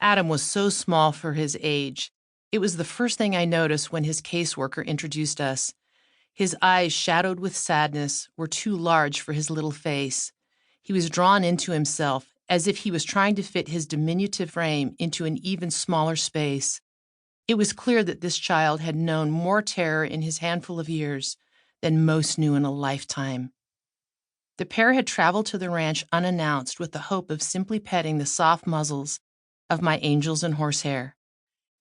Adam was so small for his age. It was the first thing I noticed when his caseworker introduced us. His eyes, shadowed with sadness, were too large for his little face. He was drawn into himself, as if he was trying to fit his diminutive frame into an even smaller space. It was clear that this child had known more terror in his handful of years than most knew in a lifetime. The pair had traveled to the ranch unannounced with the hope of simply petting the soft muzzles of my angels and horsehair.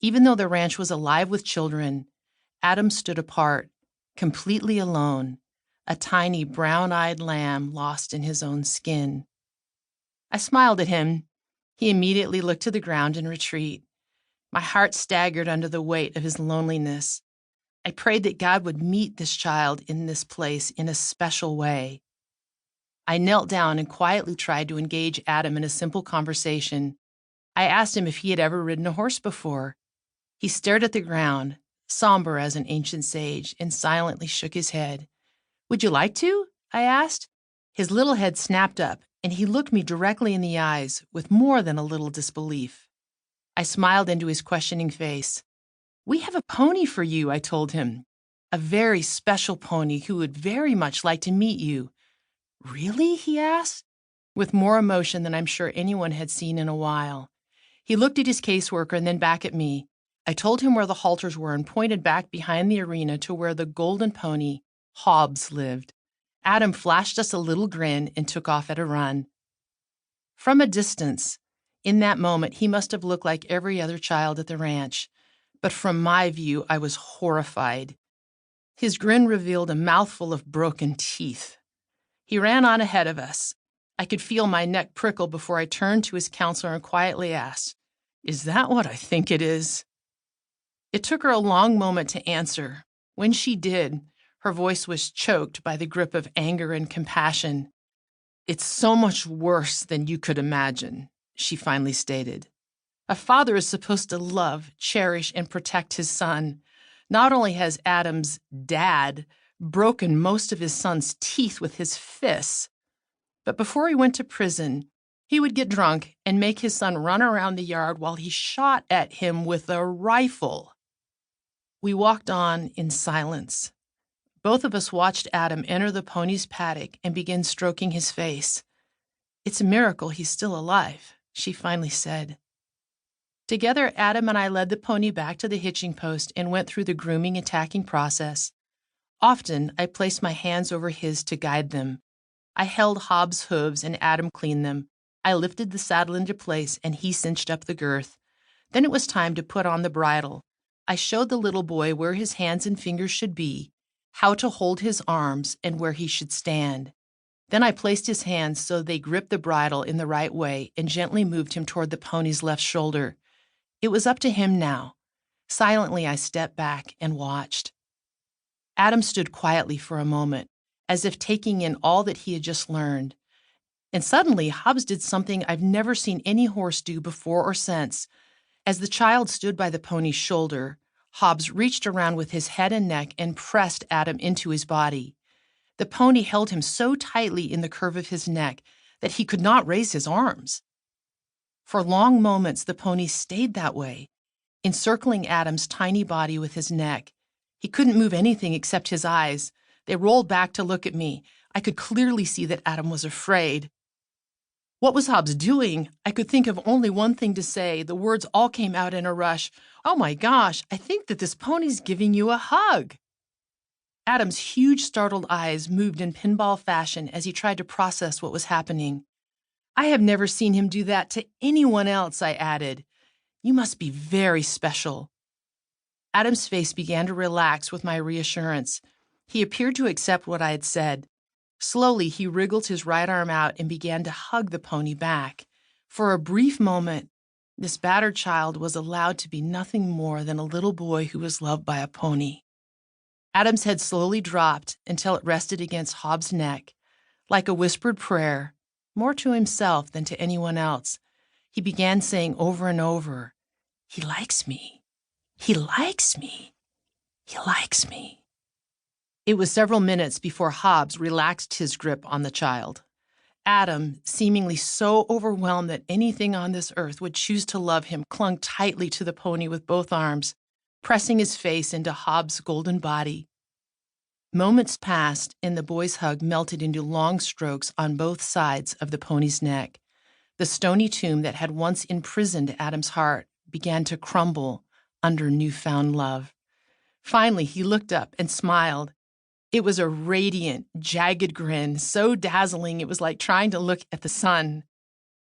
Even though the ranch was alive with children, Adam stood apart, completely alone, a tiny brown-eyed lamb lost in his own skin. I smiled at him. He immediately looked to the ground in retreat. My heart staggered under the weight of his loneliness. I prayed that God would meet this child in this place in a special way. I knelt down and quietly tried to engage Adam in a simple conversation. I asked him if he had ever ridden a horse before. He stared at the ground, somber as an ancient sage, and silently shook his head. "Would you like to?" I asked. His little head snapped up, and he looked me directly in the eyes with more than a little disbelief. I smiled into his questioning face. "We have a pony for you," I told him. "A very special pony who would very much like to meet you." "Really?" he asked, with more emotion than I'm sure anyone had seen in a while. He looked at his caseworker and then back at me. I told him where the halters were and pointed back behind the arena to where the golden pony, Hobbs, lived. Adam flashed us a little grin and took off at a run. From a distance, in that moment, he must have looked like every other child at the ranch. But from my view, I was horrified. His grin revealed a mouthful of broken teeth. He ran on ahead of us. I could feel my neck prickle before I turned to his counselor and quietly asked, "Is that what I think it is?" It took her a long moment to answer. When she did, her voice was choked by the grip of anger and compassion. "It's so much worse than you could imagine," she finally stated. A father is supposed to love, cherish, and protect his son. Not only has Adam's dad broken most of his son's teeth with his fists, but before he went to prison, he would get drunk and make his son run around the yard while he shot at him with a rifle. We walked on in silence. Both of us watched Adam enter the pony's paddock and begin stroking his face. "It's a miracle he's still alive," she finally said. Together, Adam and I led the pony back to the hitching post and went through the grooming and tacking process. Often, I placed my hands over his to guide them. I held Hobbs' hooves and Adam cleaned them. I lifted the saddle into place and he cinched up the girth. Then it was time to put on the bridle. I showed the little boy where his hands and fingers should be, how to hold his arms, and where he should stand. Then I placed his hands so they gripped the bridle in the right way and gently moved him toward the pony's left shoulder. It was up to him now. Silently, I stepped back and watched. Adam stood quietly for a moment, as if taking in all that he had just learned. And suddenly, Hobbs did something I've never seen any horse do before or since. As the child stood by the pony's shoulder, Hobbs reached around with his head and neck and pressed Adam into his body. The pony held him so tightly in the curve of his neck that he could not raise his arms. For long moments, the pony stayed that way, encircling Adam's tiny body with his neck. He couldn't move anything except his eyes. They rolled back to look at me. I could clearly see that Adam was afraid. What was Hobbs doing? I could think of only one thing to say. The words all came out in a rush. "Oh my gosh, I think that this pony's giving you a hug." Adam's huge, startled eyes moved in pinball fashion as he tried to process what was happening. "I have never seen him do that to anyone else," I added. "You must be very special." Adam's face began to relax with my reassurance. He appeared to accept what I had said. Slowly, he wriggled his right arm out and began to hug the pony back. For a brief moment, this battered child was allowed to be nothing more than a little boy who was loved by a pony. Adam's head slowly dropped until it rested against Hobbs' neck. Like a whispered prayer, more to himself than to anyone else, he began saying over and over, "He likes me. He likes me. He likes me." It was several minutes before Hobbs relaxed his grip on the child. Adam, seemingly so overwhelmed that anything on this earth would choose to love him, clung tightly to the pony with both arms, pressing his face into Hobbs' golden body. Moments passed, and the boy's hug melted into long strokes on both sides of the pony's neck. The stony tomb that had once imprisoned Adam's heart began to crumble under newfound love. Finally, he looked up and smiled. It was a radiant, jagged grin, so dazzling it was like trying to look at the sun.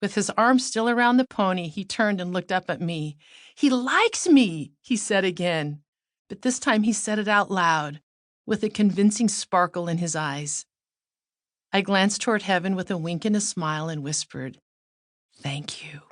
With his arm still around the pony, he turned and looked up at me. "He likes me," he said again. But this time he said it out loud, with a convincing sparkle in his eyes. I glanced toward heaven with a wink and a smile and whispered, "Thank you."